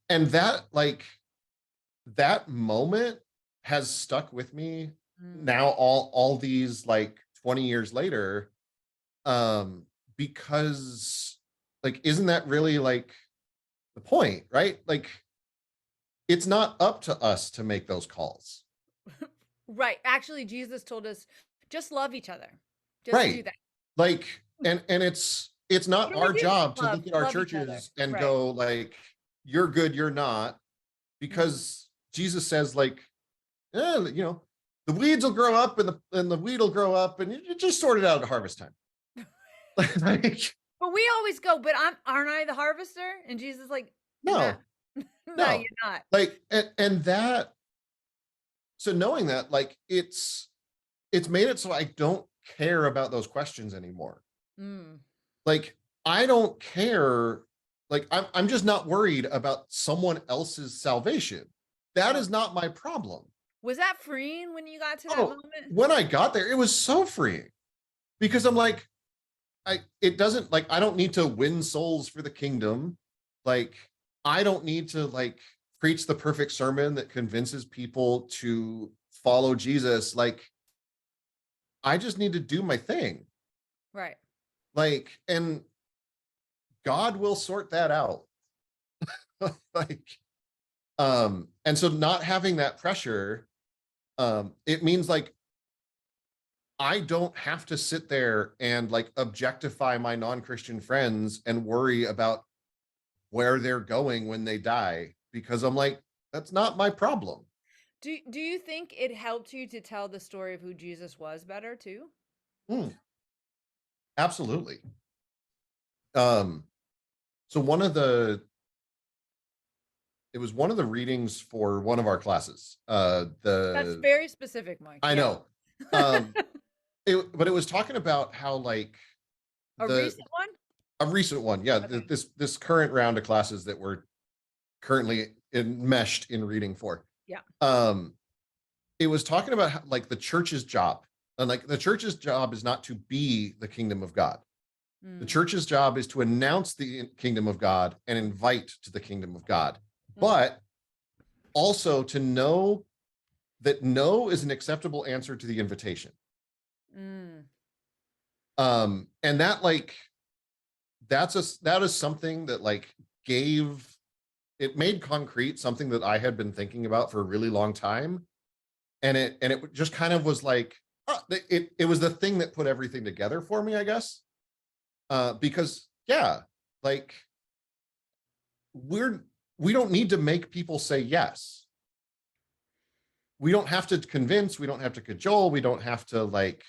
And that moment has stuck with me Mm. now all these like 20 years later, um because like isn't that really like the point, right? Like it's not up to us to make those calls. Right. Actually, Jesus told us, just love each other. Just do Right. that. Like and it's What not do we our do? job to Love, look at our love each other. churches and Right. go like you're good, you're not, Mhm. because Jesus says like the weeds will grow up and the wheat will grow up and you just sort it out at harvest time. Like, But we always go, but aren't I the harvester? And Jesus is like, nah, no, no, you're no. not. Like and that so knowing that like it's made it so I don't care about those questions anymore. Mm. Like I don't care. Like I'm just not worried about someone else's salvation. That Oh, is not my problem. was that freeing when you got to that Oh, moment? when I got there, it was so freeing because I'm like, it doesn't like I don't need to win souls for the kingdom. Like I don't need to like preach the perfect sermon that convinces people to follow Jesus. Like I just need to do my thing. Right. Like and God will sort that out. Like and so not having that pressure, it means like I don't have to sit there and like objectify my non-Christian friends and worry about where they're going when they die because I'm like, that's not my problem. Do you think it helped you to tell the story of who Jesus was better too? Mm, absolutely. Um, so one of the it was one of the readings for one of our classes. That's The very specific, Mike. I Yeah. know. But it was talking about how like A the recent one? a recent one, yeah, Okay. this current round of classes that we're currently enmeshed in reading for. Yeah. Um, it was talking about how, like the church's job, and like the church's job is not to be the kingdom of God. The Mm, church's job is to announce the kingdom of God and invite to the kingdom of God, mm, but also to know that no is an acceptable answer to the invitation. mm, And that like that is something that like gave it made concrete something that I had been thinking about for a really long time, and it just kind of was like it was the thing that put everything together for me, I guess. Because yeah, like we're we don't need to make people say yes. We don't have to convince, we don't have to cajole, we don't have to like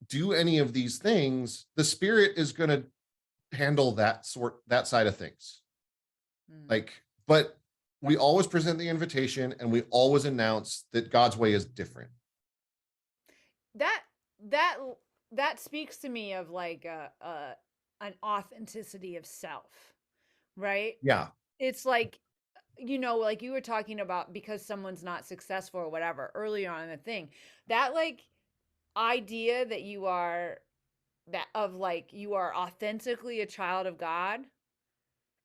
do any of these things. The spirit is going to handle that side of things. mm. Like, but we always present the invitation and we always announce that God's way is different. That that that speaks to me of like an authenticity of self, right? Yeah. It's like, like you were talking about because someone's not successful or whatever earlier on in the thing. That like idea that you are authentically a child of God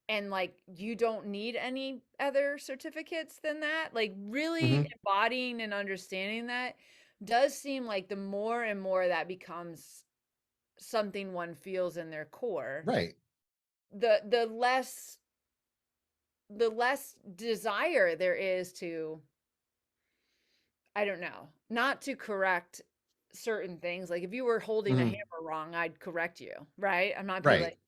and like you don't need any other certificates than that, like really Hmm. embodying and understanding that does seem like the more and more that becomes something one feels in their core, Right. the the less the less desire there is to, I don't know, not to correct certain things. Like if you were holding a Hmm. hammer wrong, I'd correct you, right? I'm not be Right. like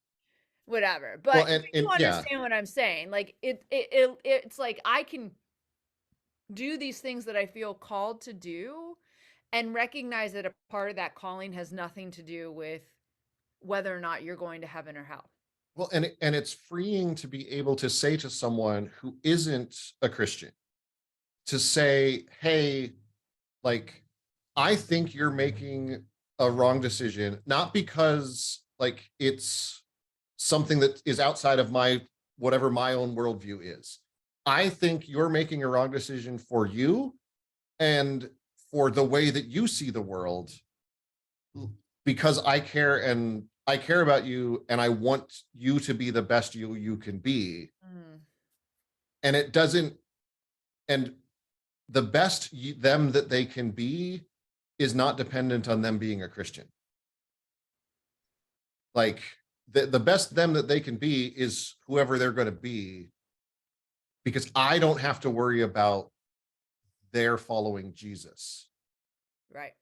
whatever. Well, But you and yeah. understand what I'm saying. Like it's like I can do these things that I feel called to do and recognize that a part of that calling has nothing to do with whether or not you're going to heaven or hell. Well, and it's freeing to be able to say to someone who isn't a Christian, to say, "Hey, like I think you're making a wrong decision, not because like it's something that is outside of my whatever my own worldview is. I think you're making a wrong decision for you and for the way that you see the world, because I care about you and I want you to be the best you can be. Mm, And it doesn't and the best them that they can be is not dependent on them being a Christian. Like the best them that they can be is whoever they're going to be, because I don't have to worry about their following Jesus. right.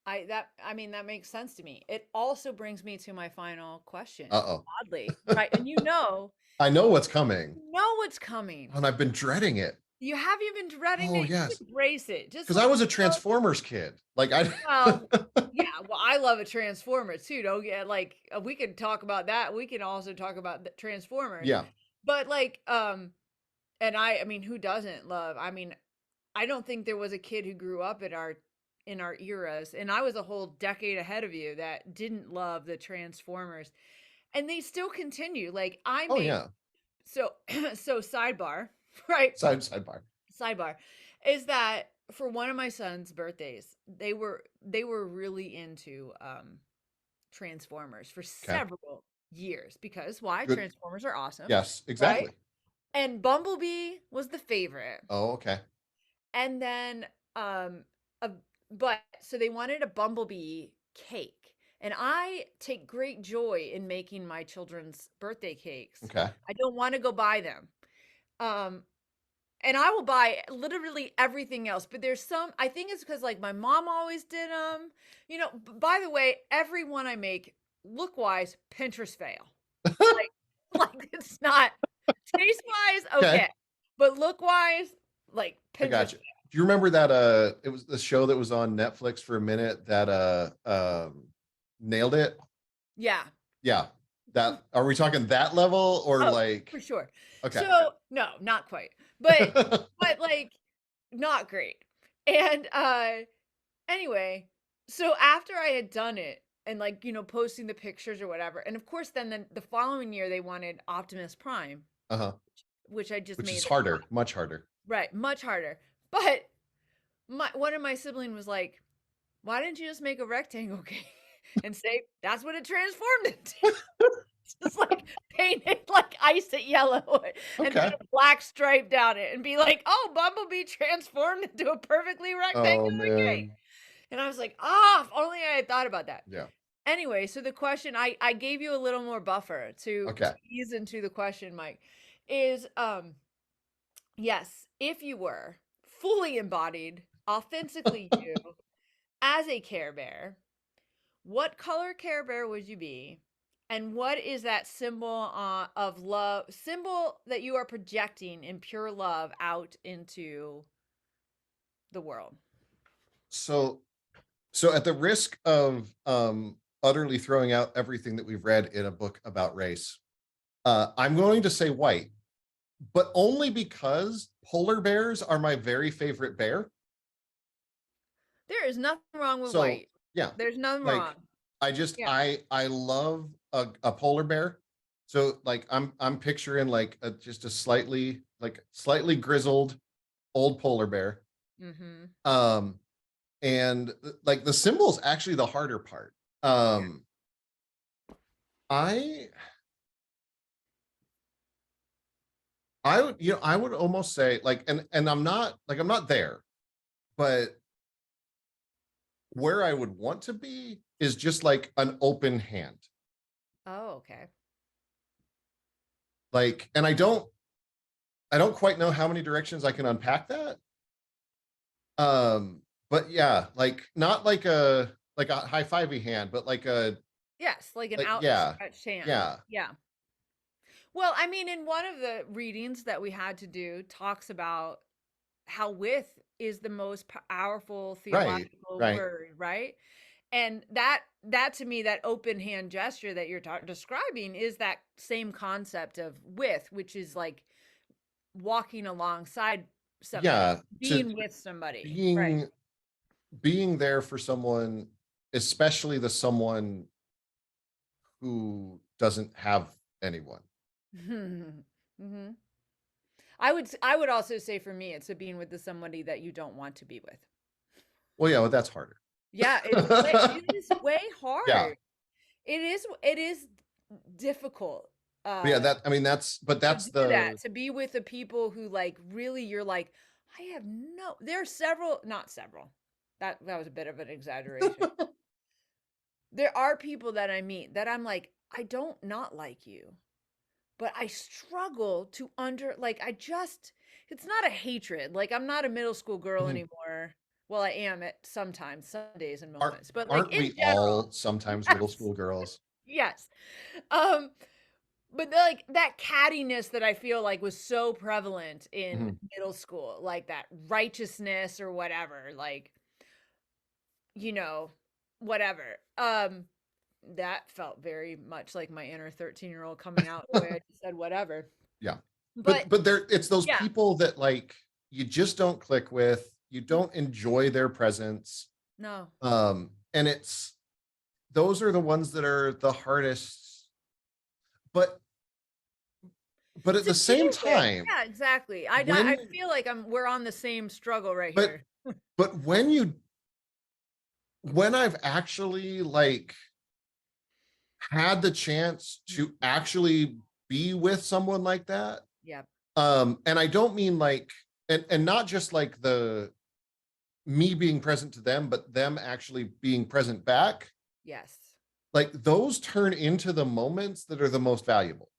I mean that makes sense to me. It also brings me to my final question. Uh-oh. Oddly, right? And I know what's coming you know what's coming. and I've been dreading it. You have you been dreading Oh, it? You yes. embrace it. Just Because I like, was a Transformers kid. Like I well, yeah, well, I love a Transformer too. Don't get like we could talk about that. We can also talk about the Transformers. yeah. But like, and I mean, who doesn't love? I mean, I don't think there was a kid who grew up in our eras, and I was a whole decade ahead of you that didn't love the Transformers, and they still continue. Like I Oh made yeah. so so sidebar, right? Sidebar. Sidebar is that for one of my son's birthdays, they were really into Transformers for Okay. several years because why? Good. Transformers are awesome, Yes, right? exactly. And Bumblebee was the favorite. Oh, okay. And then a, but so they wanted a Bumblebee cake. And I take great joy in making my children's birthday cakes. Okay. I don't want to go buy them. Um and I will buy literally everything else, but there's some, I think it's because like my mom always did them. By the way, every one I make look-wise, Pinterest fail. Like like it's not taste-wise, Okay. okay. But look-wise, like I Pinterest got you. Do you remember that it was the show that was on Netflix for a minute that nailed it? yeah. Yeah. That are we talking that level or Oh, like for sure. okay. So, no, not quite. But like not great. And anyway, so after I had done it and like, posting the pictures or whatever, and of course then the following year they wanted Optimus Prime, Uh-huh. which I just Which is made harder, much harder. right, much harder. But one of my sibling was like, "Why didn't you just make a rectangle cake and say that's what it transformed into?" Just like paint it like ice it yellow and put Okay. a black stripe down it and be like, "Oh, Bumblebee transformed into a perfectly Oh rectangular cake." man. And I was like, "Ah, if only I had thought about that." Yeah. Anyway, so the question I gave you a little more buffer to Okay. ease into the question, Mike, is yes, if you were fully embodied, authentically you as a Care Bear, what color Care Bear would you be? And what is that symbol of love, symbol that you are projecting in pure love out into the world? So so at the risk of utterly throwing out everything that we've read in a book about race, I'm going to say white, but only because polar bears are my very favorite bear. There is nothing wrong with So white. yeah, There's nothing like wrong. I just Yeah. I love a polar bear. So like I'm picturing like just a slightly grizzled old polar bear. Mhm. Um and like the symbol's actually the harder part. Yeah. Um I I would I would almost say like and I'm not there, but where I would want to be is just like an open hand. Oh, okay. Like and I don't quite know how many directions I can unpack that. But yeah, like not like a high-fivey hand, but Yes, like an like yeah. outstretched hand. Yeah. Yeah. Well, I mean, in one of the readings that we had to do talks about how with is the most powerful Right. theological Right. word, right? And that to me, that open hand gesture that you're describing is that same concept of with, which is like walking alongside somebody, Yeah, to being with somebody. Right. being being there for someone, especially the someone who doesn't have anyone. Hmm. I would also say for me, it's a being with the somebody that you don't want to be with. Well, yeah, well, that's harder. Yeah, it is way Yeah. hard. It is difficult. But yeah, Uh that I mean To that's do that, the to be with the people who, like, really you're like, "I have no." There are several, not several. That was a bit of an exaggeration. There are people that I meet that I'm like, "I don't not like you, but I struggle to like, I just." It's not a hatred, like, I'm not a middle school girl Mhm. anymore. Well, I am at sometimes, some days and aren't moments, but, like, aren't in we general. all sometimes middle Yes, school girls? yes. Um, But, like, that cattiness that I feel like was so prevalent in Mhm. middle school, like that righteousness or whatever, like, you know, whatever. That felt very much like my inner 13-year-old coming out the way I just said whatever. Yeah. But But there it's those yeah. people that like you just don't click with, you Mm, don't enjoy their presence. no. And it's those are the ones that are the hardest. But at To the same deal with. time, Yeah, exactly. I when feel like we're on the same struggle right but here. when you when I've actually like had the chance Mm, to actually be with someone like that, yep. and I don't mean like and not just like the me being present to them, but them actually being present back, Yes. like those turn into the moments that are the most valuable.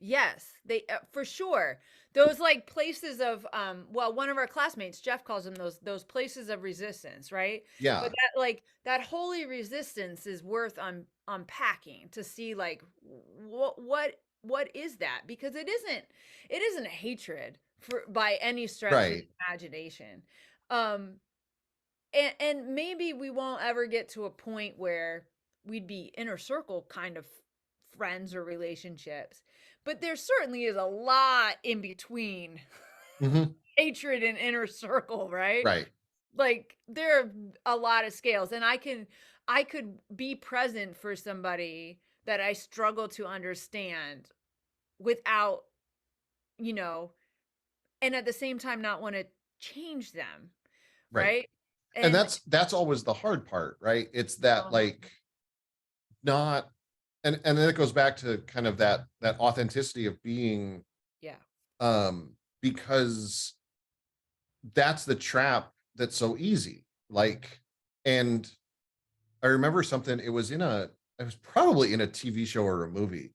Yes, they for sure. Those like places of well, one of our classmates, Jeff calls them those places of resistance, right? But Yeah, that like that holy resistance is worth unpacking to see like what is that? Because it isn't a hatred for by any stretch of the right. imagination. Um and maybe we won't ever get to a point where we'd be inner circle kind of friends or relationships. But there certainly is a lot in between Mhm. hatred and inner circle, right? Right. Like there are a lot of scales, and I could be present for somebody that I struggle to understand without, you know, and at the same time not want to change them, Right. right? And And that's always the hard part, right? It's that, uh like, not, and then it goes back to kind of that authenticity of being, yeah. because that's the trap that's so easy. Like, and I remember something, it was probably in a TV show or a movie.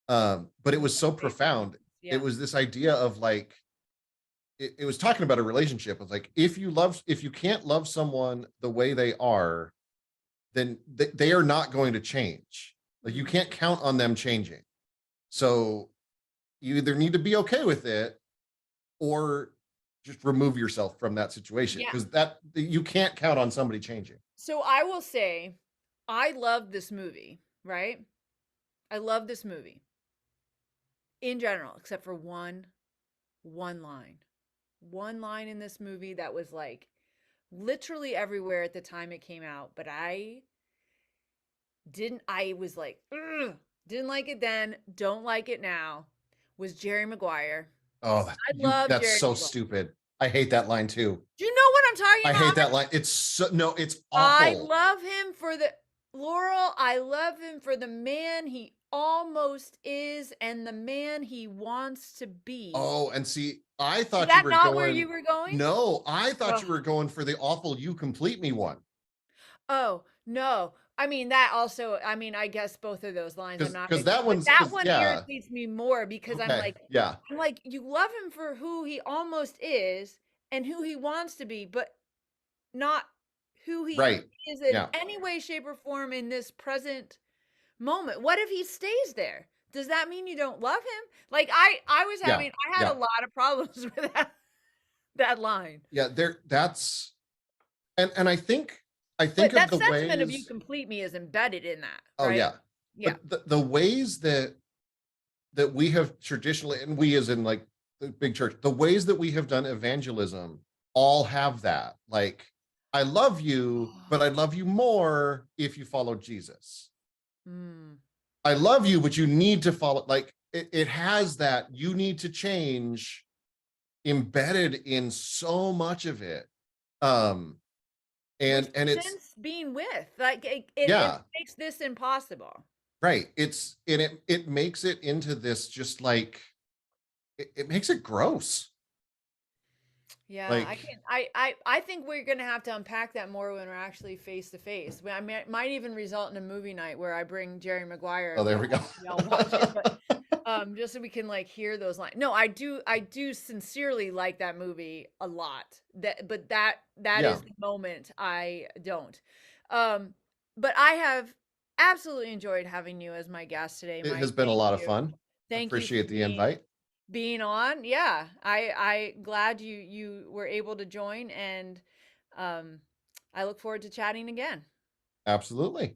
But it One of was my so favorite profound. movies. It Yeah. was this idea of like, it was talking about a relationship. It's like, if you can't love someone the way they are, then they are not going to change. Like, you can't Mhm. count on them changing. So you either need to be okay with it, or just remove yourself from that situation, Yeah. because that you can't count on somebody changing. So I will say I love this movie, right? I love this movie in general, except for one line. One line in this movie that was like literally everywhere at the time it came out, but I was like, ugh, didn't like it then, don't like it now, was Jerry Maguire. Oh, I love that's Jerry so Maguire. stupid. I hate that line too. Do you know what I'm talking I hate about? that line. It's so, no, it's I awful. love him for the Laurel, I love him for the man he almost is and the man he wants to be. Oh, and see, I Is thought you that were not where you going, were going? no, I thought Ugh. you were going for the awful "You Complete Me" one. Oh, no. I mean, that also, I mean, I guess both of those lines I'm not Because big on, that but one's, that because one yeah. irritates me more because Okay. Yeah. I'm like, you love him for who he almost is and who he wants to be, but not who he Right. is in Yeah. any way, shape, or form in this present moment. What if he stays there? Does that mean you don't love him? Like Yeah. I had a Yeah. lot of problems with that line. Yeah. That's, and I think But of that the sentiment of "you ways. complete me" is embedded in that, Oh right? yeah. Yeah. But the ways that we have traditionally, and we as in like the big church, the ways that we have done evangelism all have that. Like, I love you, but I love you more if you follow Jesus. Mm. I love you, but you need to follow, like, it has that you need to change embedded in so much of it. Um, Which and it's, resents being with. Like it yeah, makes this impossible. right. It makes it into this, just like, it makes it gross. Yeah, I Like, can I think we're gonna have to unpack that more when we're actually face to face. I mean, it might even result in a movie night where I bring Jerry Maguire oh, and there we go. we all watch it, but just so we can like hear those lines. No, I do sincerely like that movie a lot. That Yeah, is the moment I don't. Um, but I have absolutely enjoyed having you as my guest today, it Mike. has been a Thank lot of you. fun. I Thank you for appreciate the invite. being on. Yeah. I glad you were able to join and um I look forward to chatting again. Absolutely.